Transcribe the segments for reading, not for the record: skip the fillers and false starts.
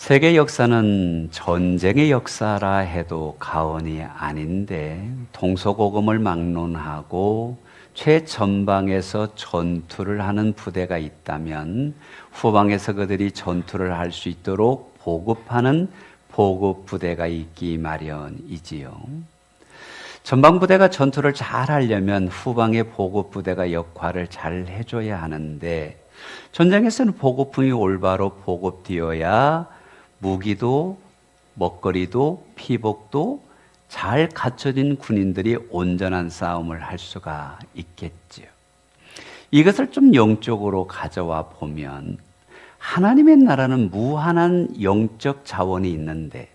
세계 역사는 전쟁의 역사라 해도 과언이 아닌데, 동서고금을 막론하고 최전방에서 전투를 하는 부대가 있다면 후방에서 그들이 전투를 할 수 있도록 보급하는 보급 부대가 있기 마련이지요. 전방 부대가 전투를 잘 하려면 후방의 보급 부대가 역할을 잘 해줘야 하는데, 전쟁에서는 보급품이 올바로 보급되어야 무기도 먹거리도 피복도 잘 갖춰진 군인들이 온전한 싸움을 할 수가 있겠지요. 이것을 좀 영적으로 가져와 보면 하나님의 나라는 무한한 영적 자원이 있는데,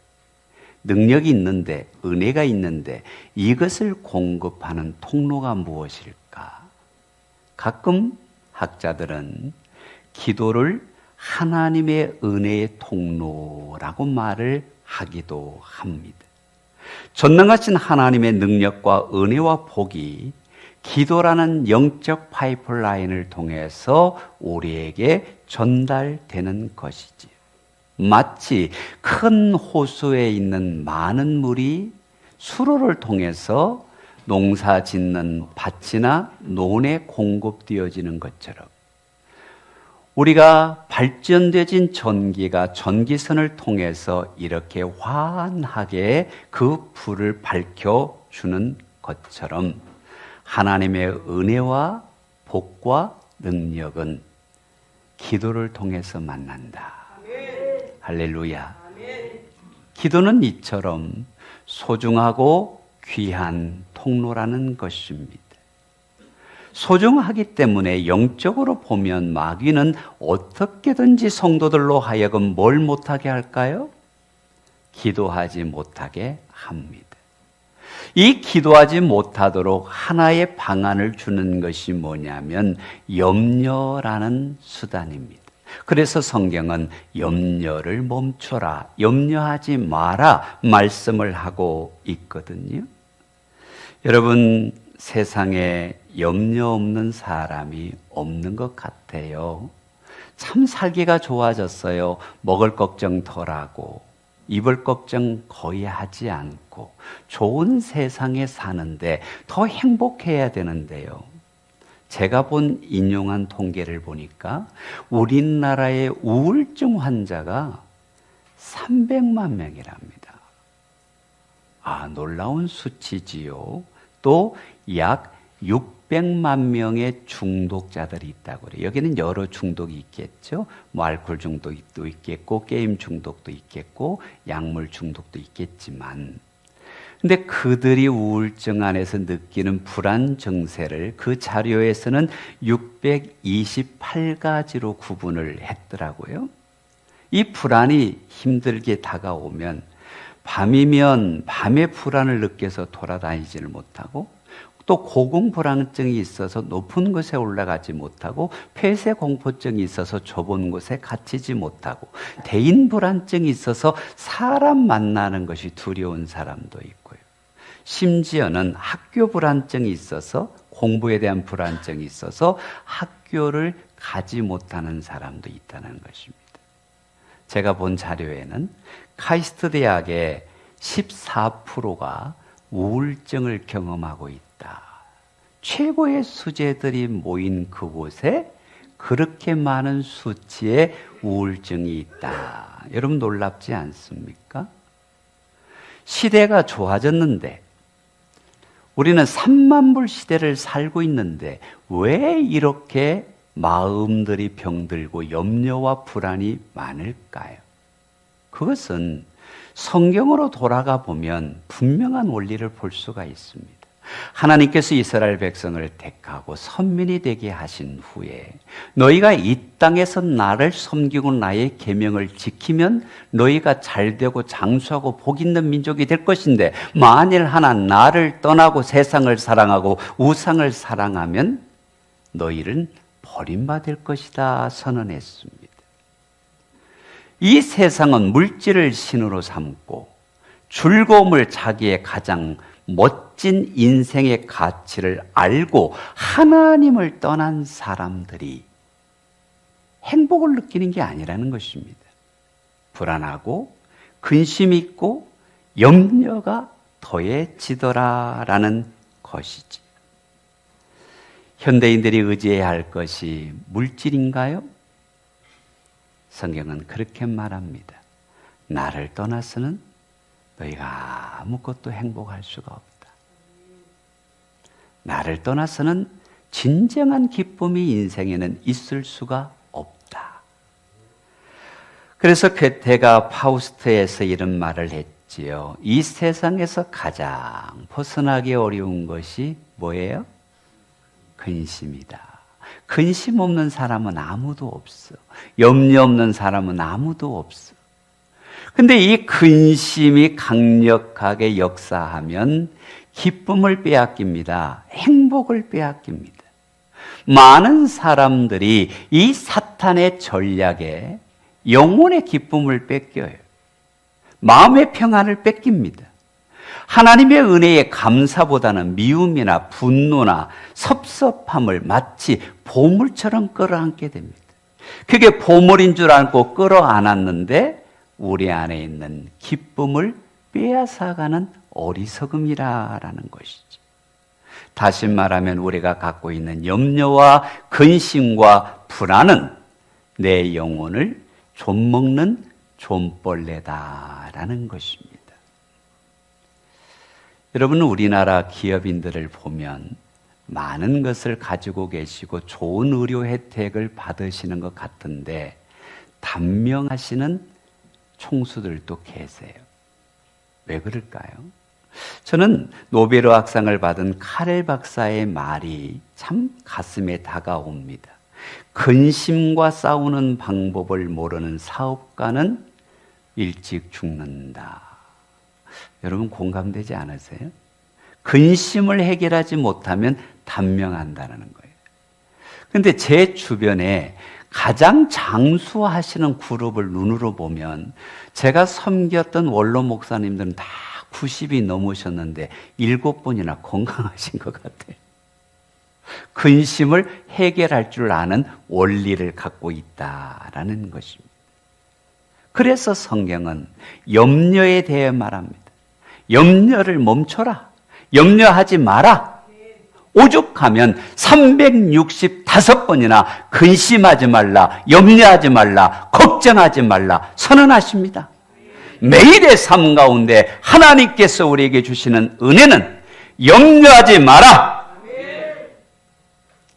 능력이 있는데, 은혜가 있는데, 이것을 공급하는 통로가 무엇일까? 가끔 학자들은 기도를 하나님의 은혜의 통로라고 말을 하기도 합니다. 전능하신 하나님의 능력과 은혜와 복이 기도라는 영적 파이프라인을 통해서 우리에게 전달되는 것이지요. 마치 큰 호수에 있는 많은 물이 수로를 통해서 농사 짓는 밭이나 논에 공급되어지는 것처럼, 우리가 발전되진 전기가 전기선을 통해서 이렇게 환하게 그 불을 밝혀주는 것처럼 하나님의 은혜와 복과 능력은 기도를 통해서 만난다. 할렐루야. 기도는 이처럼 소중하고 귀한 통로라는 것입니다. 소중하기 때문에 영적으로 보면 마귀는 어떻게든지 성도들로 하여금 뭘 못하게 할까요? 기도하지 못하게 합니다. 이 기도하지 못하도록 하나의 방안을 주는 것이 뭐냐면 염려라는 수단입니다. 그래서 성경은 염려를 멈춰라, 염려하지 마라 말씀을 하고 있거든요. 여러분, 세상에 염려 없는 사람이 없는 것 같아요. 참 살기가 좋아졌어요. 먹을 걱정 덜하고 입을 걱정 거의 하지 않고 좋은 세상에 사는데 더 행복해야 되는데요. 제가 인용한 통계를 보니까 우리나라의 우울증 환자가 300만 명이랍니다. 놀라운 수치지요. 또 약 600만 명의 중독자들이 있다고 그래요. 여기는 여러 중독이 있겠죠. 알코올 중독도 있겠고, 게임 중독도 있겠고, 약물 중독도 있겠지만, 근데 그들이 우울증 안에서 느끼는 불안 증세를 그 자료에서는 628가지로 구분을 했더라고요. 이 불안이 힘들게 다가오면 밤이면 밤에 불안을 느껴서 돌아다니지를 못하고, 또 고공불안증이 있어서 높은 곳에 올라가지 못하고, 폐쇄공포증이 있어서 좁은 곳에 갇히지 못하고, 대인불안증이 있어서 사람 만나는 것이 두려운 사람도 있고요. 심지어는 학교 불안증이 있어서, 공부에 대한 불안증이 있어서 학교를 가지 못하는 사람도 있다는 것입니다. 제가 본 자료에는 카이스트 대학의 14%가 우울증을 경험하고 있다. 최고의 수재들이 모인 그곳에 그렇게 많은 수치의 우울증이 있다. 여러분, 놀랍지 않습니까? 시대가 좋아졌는데, 우리는 3만불 시대를 살고 있는데 왜 이렇게 마음들이 병들고 염려와 불안이 많을까요? 그것은 성경으로 돌아가 보면 분명한 원리를 볼 수가 있습니다. 하나님께서 이스라엘 백성을 택하고 선민이 되게 하신 후에 너희가 이 땅에서 나를 섬기고 나의 계명을 지키면 너희가 잘되고 장수하고 복 있는 민족이 될 것인데, 만일 하나 나를 떠나고 세상을 사랑하고 우상을 사랑하면 너희는 버림받을 것이다 선언했습니다. 이 세상은 물질을 신으로 삼고 즐거움을 자기의 가장 멋진 인생의 가치를 알고 하나님을 떠난 사람들이 행복을 느끼는 게 아니라는 것입니다. 불안하고 근심 있고 염려가 더해지더라라는 것이지. 현대인들이 의지해야 할 것이 물질인가요? 성경은 그렇게 말합니다. 나를 떠나서는 너희가 아무것도 행복할 수가 없다. 나를 떠나서는 진정한 기쁨이 인생에는 있을 수가 없다. 그래서 괴테가 파우스트에서 이런 말을 했지요. 이 세상에서 가장 벗어나기 어려운 것이 뭐예요? 근심이다. 근심 없는 사람은 아무도 없어. 염려 없는 사람은 아무도 없어. 근데 이 근심이 강력하게 역사하면 기쁨을 빼앗깁니다. 행복을 빼앗깁니다. 많은 사람들이 이 사탄의 전략에 영혼의 기쁨을 뺏겨요. 마음의 평안을 뺏깁니다. 하나님의 은혜에 감사보다는 미움이나 분노나 섭섭함을 마치 보물처럼 끌어안게 됩니다. 그게 보물인 줄 알고 끌어안았는데 우리 안에 있는 기쁨을 빼앗아가는 어리석음이라는 것이죠. 다시 말하면 우리가 갖고 있는 염려와 근심과 불안은 내 영혼을 좀먹는 좀벌레다라는 것입니다. 여러분, 우리나라 기업인들을 보면 많은 것을 가지고 계시고 좋은 의료 혜택을 받으시는 것 같은데 단명하시는 총수들도 계세요. 왜 그럴까요? 저는 노벨의학상을 받은 카렐 박사의 말이 참 가슴에 다가옵니다. 근심과 싸우는 방법을 모르는 사업가는 일찍 죽는다. 여러분 공감되지 않으세요? 근심을 해결하지 못하면 단명한다는 거예요. 그런데 제 주변에 가장 장수하시는 그룹을 눈으로 보면 제가 섬겼던 원로 목사님들은 다 90이 넘으셨는데 7분이나 건강하신 것 같아요. 근심을 해결할 줄 아는 원리를 갖고 있다라는 것입니다. 그래서 성경은 염려에 대해 말합니다. 염려를 멈춰라. 염려하지 마라. 오죽하면 365번이나 근심하지 말라, 염려하지 말라, 걱정하지 말라 선언하십니다. 매일의 삶 가운데 하나님께서 우리에게 주시는 은혜는 염려하지 마라.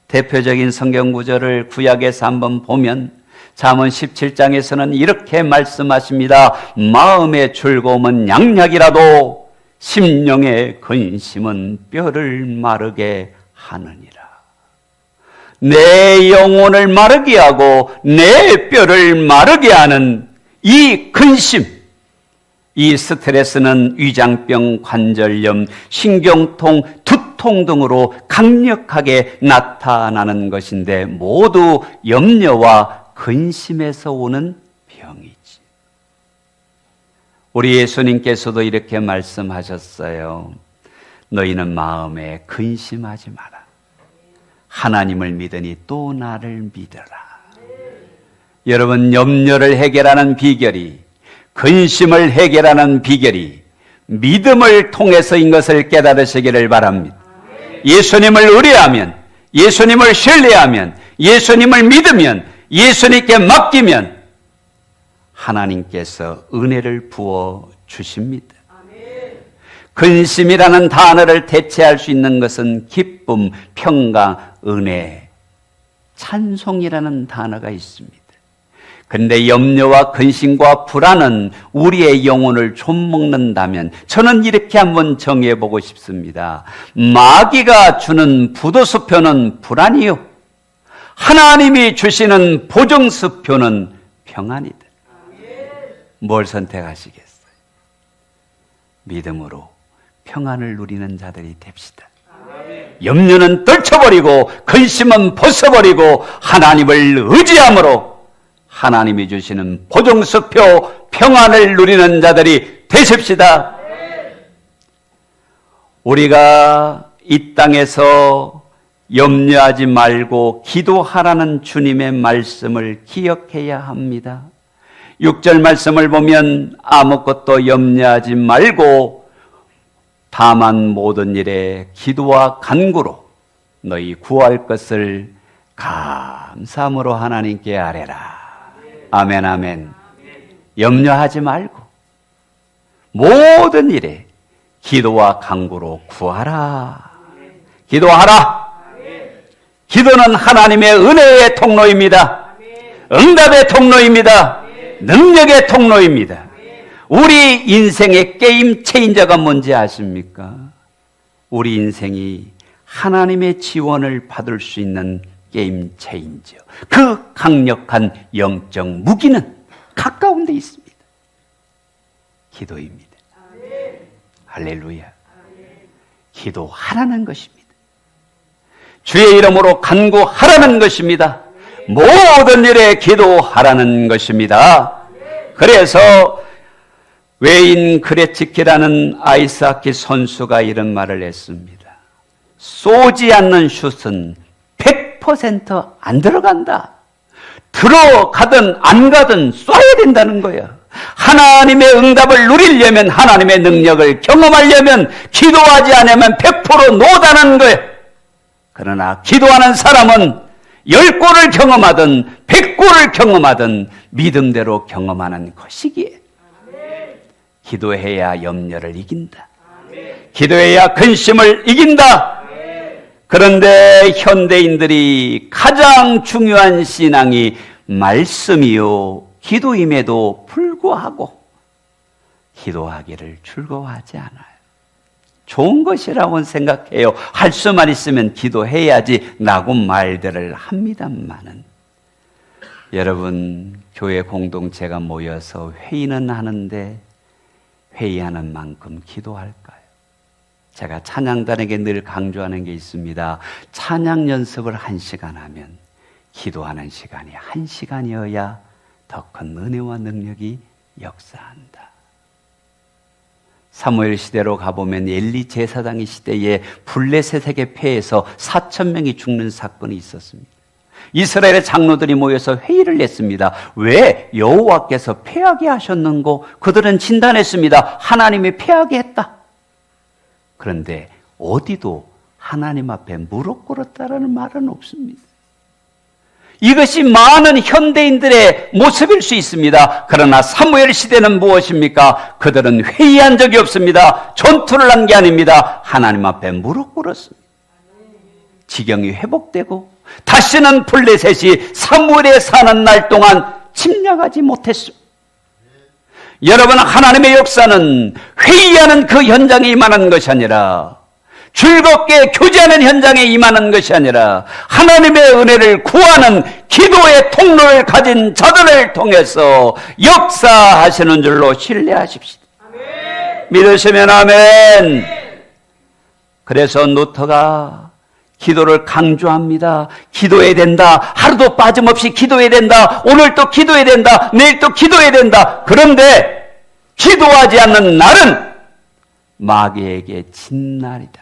대표적인 성경 구절을 구약에서 한번 보면 잠언 17장에서는 이렇게 말씀하십니다. 마음의 즐거움은 양약이라도 심령의 근심은 뼈를 마르게 하느니라. 내 영혼을 마르게 하고 내 뼈를 마르게 하는 이 근심, 이 스트레스는 위장병, 관절염, 신경통, 두통 등으로 강력하게 나타나는 것인데 모두 염려와 근심에서 오는 병이지. 우리 예수님께서도 이렇게 말씀하셨어요. 너희는 마음에 근심하지 마라. 하나님을 믿으니 또 나를 믿어라. 여러분, 염려를 해결하는 비결이, 근심을 해결하는 비결이 믿음을 통해서인 것을 깨달으시기를 바랍니다. 예수님을 의뢰하면, 예수님을 신뢰하면, 예수님을 믿으면, 예수님께 맡기면 하나님께서 은혜를 부어 주십니다. 근심이라는 단어를 대체할 수 있는 것은 기쁨, 평강, 은혜, 찬송이라는 단어가 있습니다. 그런데 염려와 근심과 불안은 우리의 영혼을 좀먹는다면 저는 이렇게 한번 정해보고 싶습니다. 마귀가 주는 부도수표는 불안이요, 하나님이 주시는 보정수표는 평안이다. 뭘 선택하시겠어요? 믿음으로 평안을 누리는 자들이 됩시다. 염려는 떨쳐버리고 근심은 벗어버리고 하나님을 의지함으로 하나님이 주시는 보정수표 평안을 누리는 자들이 되십시다. 우리가 이 땅에서 염려하지 말고 기도하라는 주님의 말씀을 기억해야 합니다. 6절 말씀을 보면 아무것도 염려하지 말고 다만 모든 일에 기도와 간구로 너희 구할 것을 감사함으로 하나님께 아뢰라. 아멘, 아멘. 염려하지 말고 모든 일에 기도와 간구로 구하라. 기도하라. 기도는 하나님의 은혜의 통로입니다. 응답의 통로입니다. 능력의 통로입니다. 우리 인생의 게임 체인저가 뭔지 아십니까? 우리 인생이 하나님의 지원을 받을 수 있는 게임 체인저. 그 강력한 영적 무기는 가까운 데 있습니다. 기도입니다. 할렐루야. 기도하라는 것입니다. 주의 이름으로 간구하라는 것입니다. 모든 일에 기도하라는 것입니다. 그래서 웨인 그레츠키라는 아이스하키 선수가 이런 말을 했습니다. 쏘지 않는 슛은 100% 안 들어간다. 들어가든 안 가든 쏴야 된다는 거야. 하나님의 응답을 누리려면, 하나님의 능력을 경험하려면 기도하지 않으면 100% 노다는 거예요. 그러나 기도하는 사람은 10골을 경험하든 100골을 경험하든 믿음대로 경험하는 것이기에 기도해야 염려를 이긴다. 기도해야 근심을 이긴다. 그런데 현대인들이 가장 중요한 신앙이 말씀이요 기도임에도 불구하고 기도하기를 즐거워하지 않아요. 좋은 것이라고 생각해요. 할 수만 있으면 기도해야지 라고 말들을 합니다만은, 여러분 교회 공동체가 모여서 회의는 하는데 회의하는 만큼 기도할까요? 제가 찬양단에게 늘 강조하는 게 있습니다. 찬양 연습을 1시간 하면 기도하는 시간이 1시간이어야 더 큰 은혜와 능력이 역사한다. 사무엘 시대로 가보면 엘리 제사장의 시대에 블레셋에게 패해서 4,000명이 죽는 사건이 있었습니다. 이스라엘의 장로들이 모여서 회의를 냈습니다. 왜 여호와께서 패하게 하셨는고? 그들은 진단했습니다. 하나님이 패하게 했다. 그런데 어디도 하나님 앞에 무릎 꿇었다라는 말은 없습니다. 이것이 많은 현대인들의 모습일 수 있습니다. 그러나 사무엘 시대는 무엇입니까? 그들은 회의한 적이 없습니다. 전투를 한 게 아닙니다. 하나님 앞에 무릎 꿇었습니다. 지경이 회복되고 다시는 블레셋이 사무엘에 사는 날 동안 침략하지 못했습니다. 여러분, 하나님의 역사는 회의하는 그 현장에 임하는 것이 아니라, 즐겁게 교제하는 현장에 임하는 것이 아니라, 하나님의 은혜를 구하는 기도의 통로를 가진 자들을 통해서 역사하시는 줄로 신뢰하십시오. 아멘. 믿으시면 아멘. 그래서 루터가 기도를 강조합니다. 기도해야 된다. 하루도 빠짐없이 기도해야 된다. 오늘 또 기도해야 된다. 내일 또 기도해야 된다. 그런데 기도하지 않는 날은 마귀에게 진 날이다.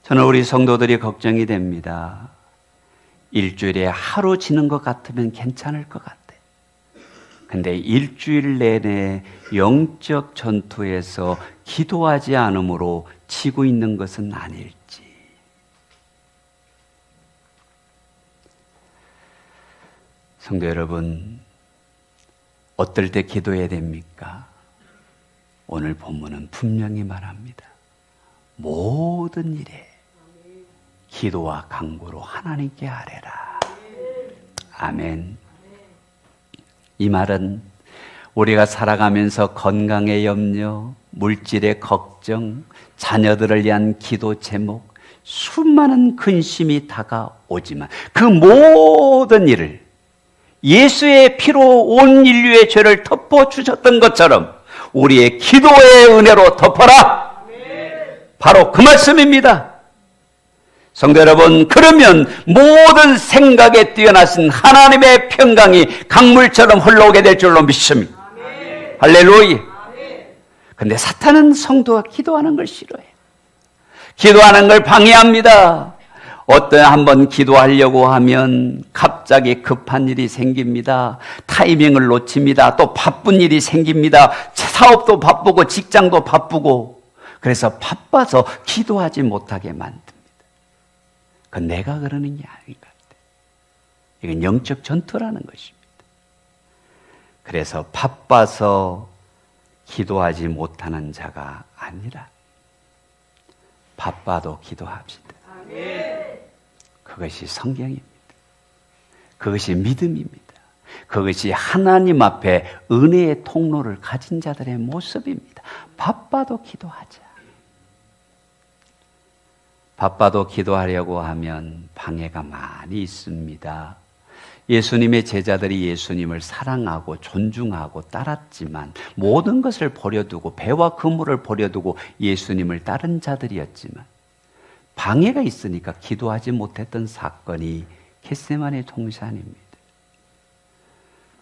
저는 우리 성도들이 걱정이 됩니다. 일주일에 하루 지는 것 같으면 괜찮을 것 같아. 근데 일주일 내내 영적 전투에서 기도하지 않으므로 지고 있는 것은 아닐지. 성도 여러분, 어떨 때 기도해야 됩니까? 오늘 본문은 분명히 말합니다. 모든 일에 기도와 간구로 하나님께 아뢰라. 아멘. 이 말은 우리가 살아가면서 건강의 염려, 물질의 걱정, 자녀들을 위한 기도 제목, 수많은 근심이 다가오지만 그 모든 일을 예수의 피로 온 인류의 죄를 덮어주셨던 것처럼 우리의 기도의 은혜로 덮어라. 바로 그 말씀입니다. 성도 여러분, 그러면 모든 생각에 뛰어나신 하나님의 평강이 강물처럼 흘러오게 될 줄로 믿습니다. 할렐루야. 근데 사탄은 성도가 기도하는 걸 싫어해요. 기도하는 걸 방해합니다. 한번 기도하려고 하면 갑자기 급한 일이 생깁니다. 타이밍을 놓칩니다. 또 바쁜 일이 생깁니다. 사업도 바쁘고 직장도 바쁘고, 그래서 바빠서 기도하지 못하게 만듭니다. 그건 내가 그러는 게 아닌 것 같아요. 이건 영적 전투라는 것입니다. 그래서 바빠서 기도하지 못하는 자가 아니라 바빠도 기도합시다. 그것이 성경입니다. 그것이 믿음입니다. 그것이 하나님 앞에 은혜의 통로를 가진 자들의 모습입니다. 바빠도 기도하자. 바빠도 기도하려고 하면 방해가 많이 있습니다. 예수님의 제자들이 예수님을 사랑하고 존중하고 따랐지만 모든 것을 버려두고 배와 그물을 버려두고 예수님을 따른 자들이었지만 방해가 있으니까 기도하지 못했던 사건이 겟세마네 동산입니다.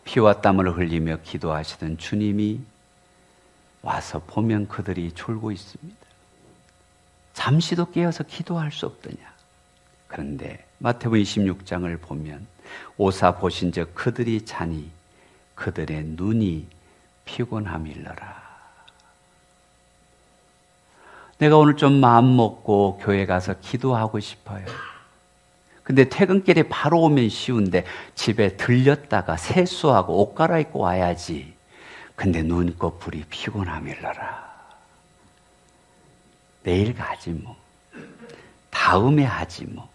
피와 땀을 흘리며 기도하시던 주님이 와서 보면 그들이 졸고 있습니다. 잠시도 깨어서 기도할 수 없더냐. 그런데 마태복음 26장을 보면 오사 보신즉 그들이 자니 그들의 눈이 피곤함일러라. 내가 오늘 좀 마음 먹고 교회 가서 기도하고 싶어요. 근데 퇴근길에 바로 오면 쉬운데 집에 들렸다가 세수하고 옷 갈아입고 와야지. 근데 눈꺼풀이 피곤함일러라. 내일 가지 뭐. 다음에 하지 뭐.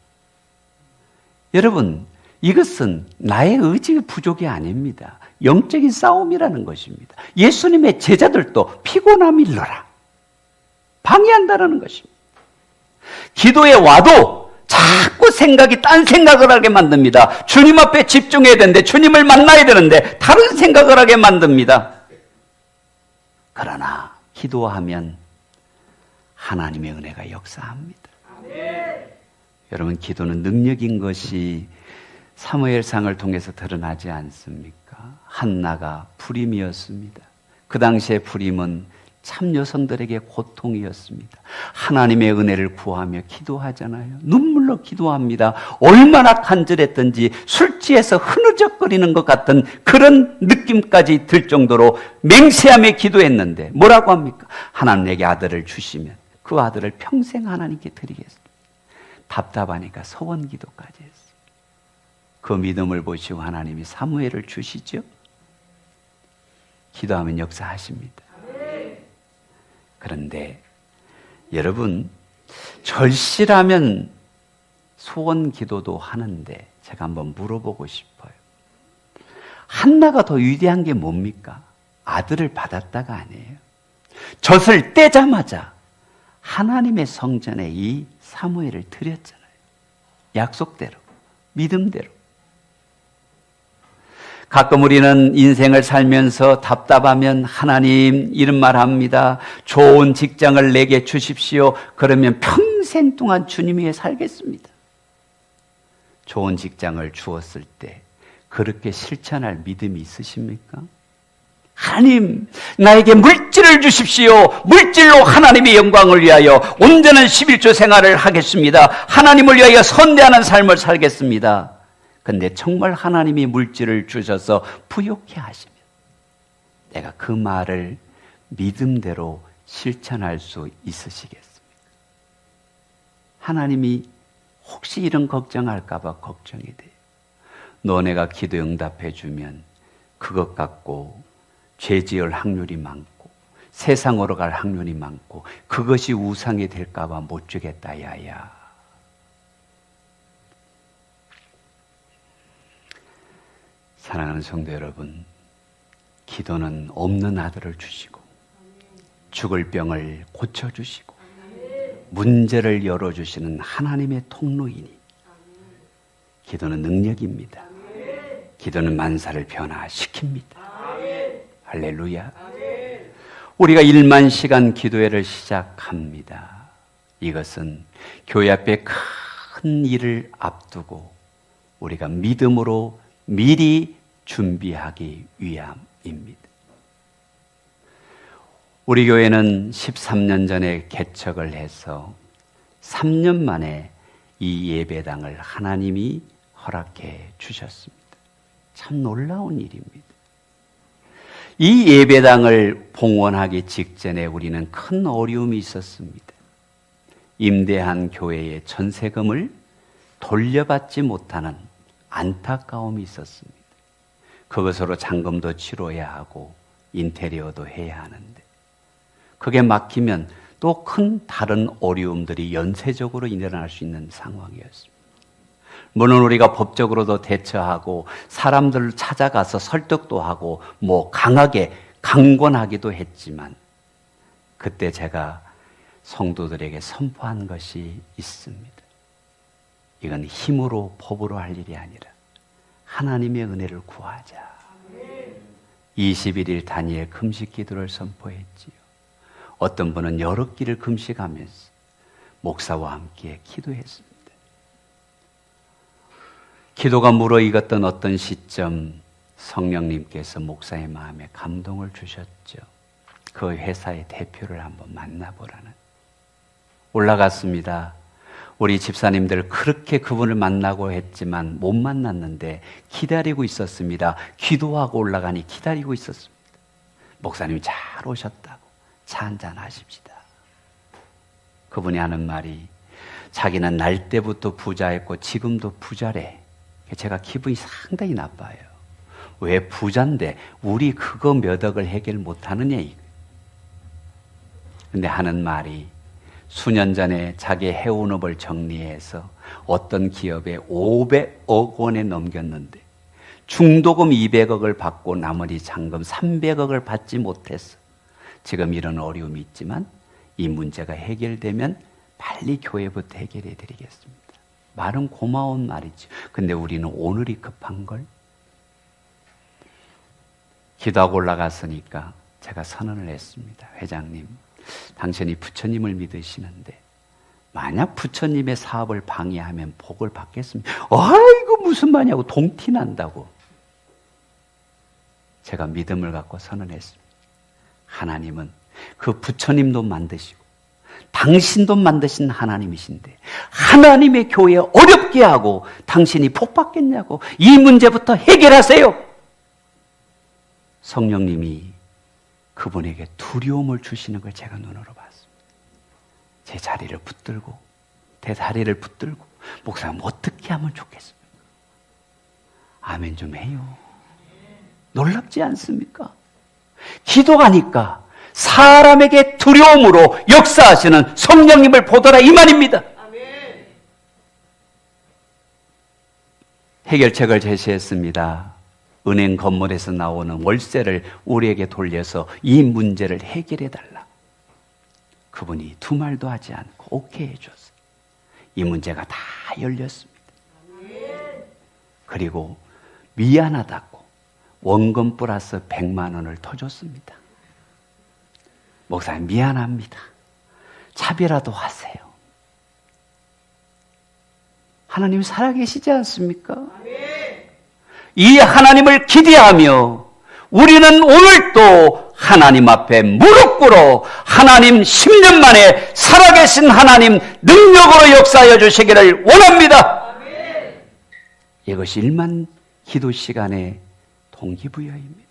여러분, 이것은 나의 의지 부족이 아닙니다. 영적인 싸움이라는 것입니다. 예수님의 제자들도 피곤함일러라. 방해한다는 것입니다. 기도에 와도 자꾸 생각이 딴 생각을 하게 만듭니다. 주님 앞에 집중해야 되는데, 주님을 만나야 되는데 다른 생각을 하게 만듭니다. 그러나 기도하면 하나님의 은혜가 역사합니다. 여러분, 기도는 능력인 것이 사무엘상을 통해서 드러나지 않습니까? 한나가 불임이었습니다. 그 당시에 불임은 참 여성들에게 고통이었습니다. 하나님의 은혜를 구하며 기도하잖아요. 눈물로 기도합니다. 얼마나 간절했던지 술 취해서 흐느적거리는 것 같은 그런 느낌까지 들 정도로 맹세하며 기도했는데 뭐라고 합니까? 하나님 내게 아들을 주시면 그 아들을 평생 하나님께 드리겠습니다. 답답하니까 소원 기도까지 했어요. 그 믿음을 보시고 하나님이 사무엘을 주시죠. 기도하면 역사하십니다. 그런데 여러분, 절실하면 소원 기도도 하는데 제가 한번 물어보고 싶어요. 한나가 더 위대한 게 뭡니까? 아들을 받았다가 아니에요. 젖을 떼자마자 하나님의 성전에 이 사무엘을 드렸잖아요. 약속대로, 믿음대로. 가끔 우리는 인생을 살면서 답답하면 하나님 이런 말 합니다. 좋은 직장을 내게 주십시오. 그러면 평생 동안 주님 위에 살겠습니다. 좋은 직장을 주었을 때 그렇게 실천할 믿음이 있으십니까? 하나님, 나에게 물질을 주십시오. 물질로 하나님의 영광을 위하여 온전한 11조 생활을 하겠습니다. 하나님을 위하여 선대하는 삶을 살겠습니다. 근데 정말 하나님이 물질을 주셔서 부욕해 하시면 내가 그 말을 믿음대로 실천할 수 있으시겠습니까? 하나님이 혹시 이런 걱정할까 봐 걱정이 돼요. 너네가 기도 응답해 주면 그것 갖고 죄 지을 확률이 많고 세상으로 갈 확률이 많고 그것이 우상이 될까 봐 못 주겠다 야야. 사랑하는 성도 여러분, 기도는 없는 아들을 주시고 죽을 병을 고쳐주시고 문제를 열어주시는 하나님의 통로이니 기도는 능력입니다. 기도는 만사를 변화시킵니다. 할렐루야. 우리가 1만 시간 기도회를 시작합니다. 이것은 교회 앞에 큰 일을 앞두고 우리가 믿음으로 미리 준비하기 위함입니다. 우리 교회는 13년 전에 개척을 해서 3년 만에 이 예배당을 하나님이 허락해 주셨습니다. 참 놀라운 일입니다. 이 예배당을 봉헌하기 직전에 우리는 큰 어려움이 있었습니다. 임대한 교회의 전세금을 돌려받지 못하는 안타까움이 있었습니다. 그것으로 잔금도 치러야 하고 인테리어도 해야 하는데 그게 막히면 또 큰 다른 어려움들이 연쇄적으로 일어날 수 있는 상황이었습니다. 물론 우리가 법적으로도 대처하고 사람들을 찾아가서 설득도 하고 강하게 강권하기도 했지만 그때 제가 성도들에게 선포한 것이 있습니다. 이건 힘으로 법으로 할 일이 아니라 하나님의 은혜를 구하자. 21일 단위의 금식 기도를 선포했지요. 어떤 분은 여러 끼를 금식하면서 목사와 함께 기도했습니다. 기도가 무르익었던 어떤 시점 성령님께서 목사의 마음에 감동을 주셨죠. 그 회사의 대표를 한번 만나보라는. 올라갔습니다. 우리 집사님들 그렇게 그분을 만나고 했지만 못 만났는데 기다리고 있었습니다. 기도하고 올라가니 기다리고 있었습니다. 목사님이 잘 오셨다고 차 한잔 하십시다. 그분이 하는 말이 자기는 날 때부터 부자였고 지금도 부자래. 제가 기분이 상당히 나빠요. 왜 부자인데 우리 그거 몇 억을 해결 못하느냐. 근데 하는 말이 수년 전에 자기 해운업을 정리해서 어떤 기업에 500억 원에 넘겼는데 중도금 200억을 받고 나머지 잔금 300억을 받지 못했어. 지금 이런 어려움이 있지만 이 문제가 해결되면 빨리 교회부터 해결해 드리겠습니다. 말은 고마운 말이죠. 근데 우리는 오늘이 급한 걸. 기도하고 올라갔으니까 제가 선언을 했습니다. 회장님, 당신이 부처님을 믿으시는데 만약 부처님의 사업을 방해하면 복을 받겠습니다. 아이고 무슨 말이냐고 동티난다고. 제가 믿음을 갖고 선언했습니다. 하나님은 그 부처님도 만드시고 당신도 만드신 하나님이신데 하나님의 교회 어렵게 하고 당신이 복 받겠냐고. 이 문제부터 해결하세요. 성령님이 그분에게 두려움을 주시는 걸 제가 눈으로 봤습니다. 제 다리를 붙들고 목사님 어떻게 하면 좋겠습니까? 아멘 좀 해요. 놀랍지 않습니까? 기도하니까 사람에게 두려움으로 역사하시는 성령님을 보더라 이 말입니다. 아멘. 해결책을 제시했습니다. 은행 건물에서 나오는 월세를 우리에게 돌려서 이 문제를 해결해달라. 그분이 두 말도 하지 않고 오케이 해줬어요. 이 문제가 다 열렸습니다. 그리고 미안하다고 원금 플러스 100만 원을 더 줬습니다. 목사님 미안합니다. 차비라도 하세요. 하나님 살아계시지 않습니까? 이 하나님을 기대하며 우리는 오늘도 하나님 앞에 무릎 꿇어 하나님 10년 만에 살아계신 하나님 능력으로 역사하여 주시기를 원합니다. 이것이 1만 기도 시간의 동기부여입니다.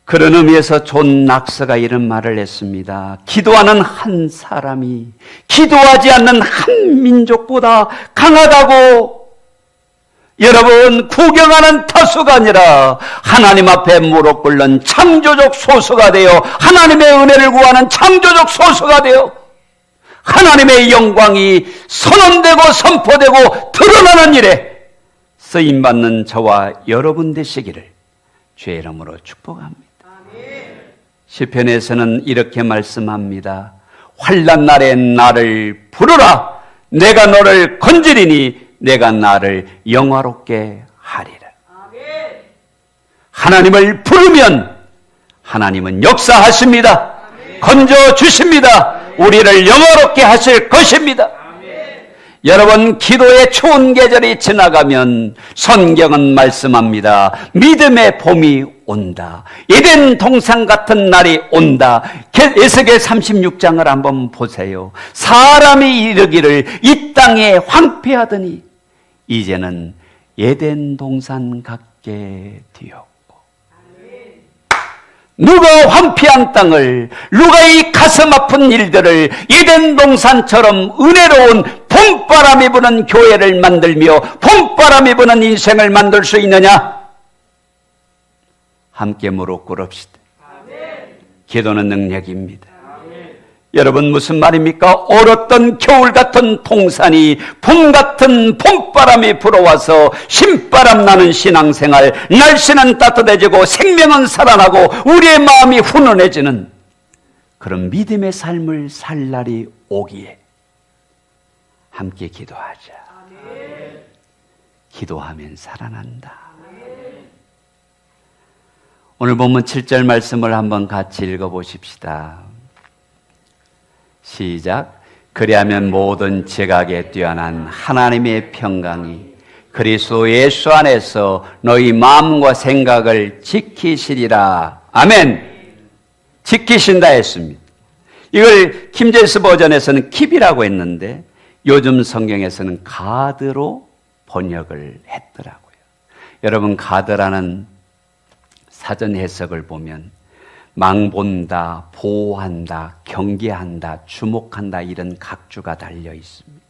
그런 의미에서 존 낙서가 이런 말을 했습니다. 기도하는 한 사람이 기도하지 않는 한 민족보다 강하다고. 여러분, 구경하는 타수가 아니라 하나님 앞에 무릎 꿇는 창조적 소수가 되어 하나님의 은혜를 구하는 창조적 소수가 되어 하나님의 영광이 선언되고 선포되고 드러나는 일에 쓰임받는 저와 여러분 되시기를 주의 이름으로 축복합니다. 시편에서는 이렇게 말씀합니다. 환난 날에 나를 부르라. 내가 너를 건지리니 내가 나를 영화롭게 하리라. 하나님을 부르면 하나님은 역사하십니다. 건져주십니다. 우리를 영화롭게 하실 것입니다. 여러분, 기도의 추운 계절이 지나가면 성경은 말씀합니다. 믿음의 봄이 온다. 에덴 동산 같은 날이 온다. 에스겔 36장을 한번 보세요. 사람이 이르기를 이 땅에 황폐하더니 이제는 에덴 동산 같게 되었고, 누가 황폐한 땅을, 누가 이 가슴 아픈 일들을 에덴 동산처럼 은혜로운 봄바람이 부는 교회를 만들며 봄바람이 부는 인생을 만들 수 있느냐? 함께 무릎 꿇읍시다. 기도는 능력입니다. 여러분, 무슨 말입니까? 얼었던 겨울 같은 동산이 봄 같은 봄바람이 불어와서 신바람 나는 신앙생활, 날씨는 따뜻해지고 생명은 살아나고 우리의 마음이 훈훈해지는 그런 믿음의 삶을 살 날이 오기에 함께 기도하자. 기도하면 살아난다. 오늘 본문 7절 말씀을 한번 같이 읽어보십시다. 시작. 그리하면 모든 지각에 뛰어난 하나님의 평강이 그리스도 예수 안에서 너희 마음과 생각을 지키시리라. 아멘. 지키신다 했습니다. 이걸 킹제임스 버전에서는 킵이라고 했는데 요즘 성경에서는 가드로 번역을 했더라고요. 여러분, 가드라는 사전 해석을 보면 망본다, 보호한다, 경계한다, 주목한다, 이런 각주가 달려 있습니다.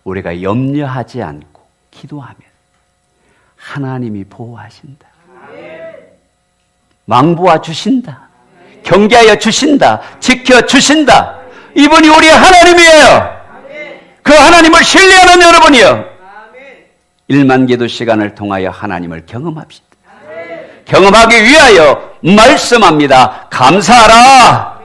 우리가 염려하지 않고 기도하면 하나님이 보호하신다. 망보아 주신다. 경계하여 주신다. 지켜 주신다. 이분이 우리의 하나님이에요. 그 하나님을 신뢰하는 여러분이요, 1만 기도 시간을 통하여 하나님을 경험합시다. 경험하기 위하여 말씀합니다. 감사하라.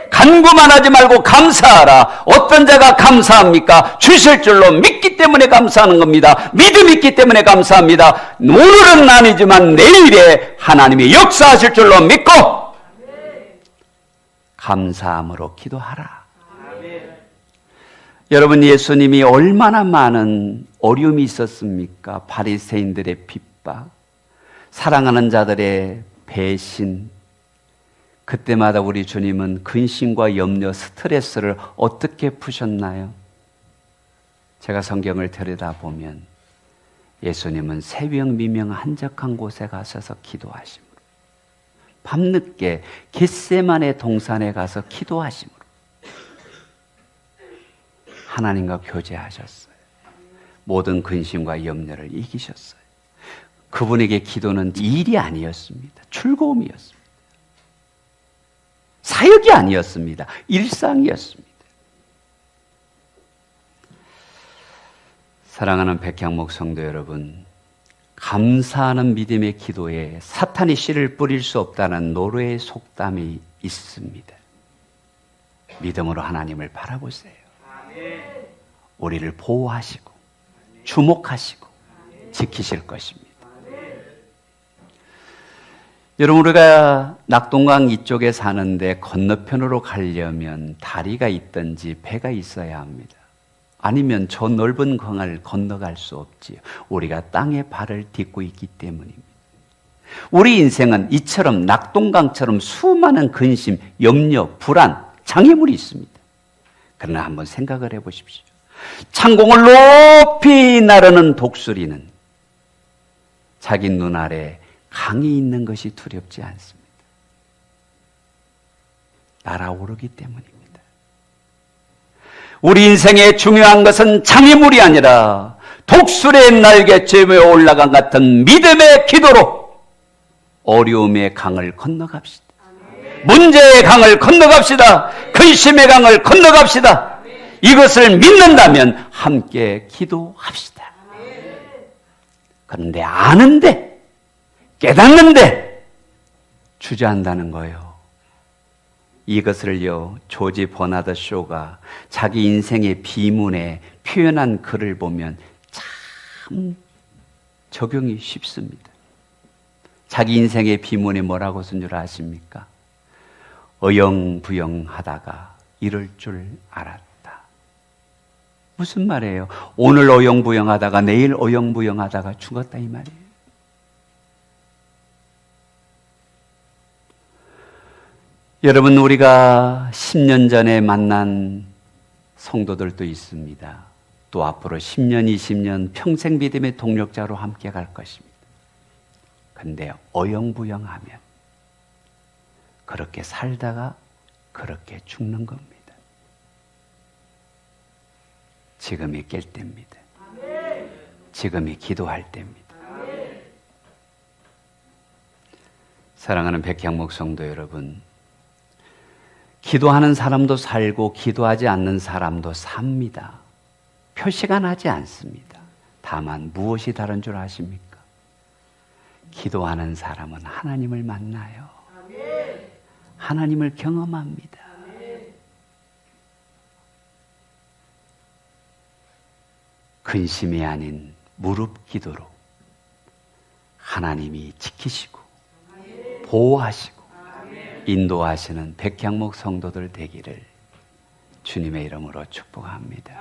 간구만 하지 말고 감사하라. 어떤 자가 감사합니까? 주실 줄로 믿기 때문에 감사하는 겁니다. 믿음이 있기 때문에 감사합니다. 오늘은 아니지만 내일에 하나님이 역사하실 줄로 믿고 감사함으로 기도하라. 여러분, 예수님이 얼마나 많은 어려움이 있었습니까? 바리새인들의 핍박, 사랑하는 자들의 배신. 그때마다 우리 주님은 근심과 염려, 스트레스를 어떻게 푸셨나요? 제가 성경을 들여다보면 예수님은 새벽 미명 한적한 곳에 가셔서 기도하심으로, 밤늦게 겟세마네 동산에 가서 기도하심으로 하나님과 교제하셨어요. 모든 근심과 염려를 이기셨어요. 그분에게 기도는 일이 아니었습니다. 즐거움이었습니다. 사역이 아니었습니다. 일상이었습니다. 사랑하는 백향목 성도 여러분, 감사하는 믿음의 기도에 사탄이 씨를 뿌릴 수 없다는 노래의 속담이 있습니다. 믿음으로 하나님을 바라보세요. 우리를 보호하시고 주목하시고 지키실 것입니다. 여러분, 우리가 낙동강 이쪽에 사는데 건너편으로 가려면 다리가 있든지 배가 있어야 합니다. 아니면 저 넓은 강을 건너갈 수 없지요. 우리가 땅에 발을 딛고 있기 때문입니다. 우리 인생은 이처럼 낙동강처럼 수많은 근심, 염려, 불안, 장애물이 있습니다. 그러나 한번 생각을 해보십시오. 창공을 높이 나르는 독수리는 자기 눈 아래 강이 있는 것이 두렵지 않습니다. 날아오르기 때문입니다. 우리 인생의 중요한 것은 장애물이 아니라 독수리의 날개쯤에 올라간 같은 믿음의 기도로 어려움의 강을 건너갑시다. 문제의 강을 건너갑시다. 근심의 강을 건너갑시다. 이것을 믿는다면 함께 기도합시다. 그런데 아는데, 깨닫는데 주저한다는 거예요. 이것을요, 조지 버나드 쇼가 자기 인생의 비문에 표현한 글을 보면 참 적용이 쉽습니다. 자기 인생의 비문에 뭐라고 쓴 줄 아십니까? 어영부영 하다가 이럴 줄 알았다. 무슨 말이에요? 오늘 어영부영 하다가 내일 어영부영 하다가 죽었다 이 말이에요. 여러분, 우리가 10년 전에 만난 성도들도 있습니다. 또 앞으로 10년, 20년 평생 믿음의 동력자로 함께 갈 것입니다. 근데 어영부영하면 그렇게 살다가 그렇게 죽는 겁니다. 지금이 깰 때입니다. 지금이 기도할 때입니다. 사랑하는 백향목 성도 여러분, 기도하는 사람도 살고 기도하지 않는 사람도 삽니다. 표시가 나지 않습니다. 다만 무엇이 다른 줄 아십니까? 기도하는 사람은 하나님을 만나요. 하나님을 경험합니다. 근심이 아닌 무릎 기도로 하나님이 지키시고 보호하시고 인도하시는 백향목 성도들 되기를 주님의 이름으로 축복합니다.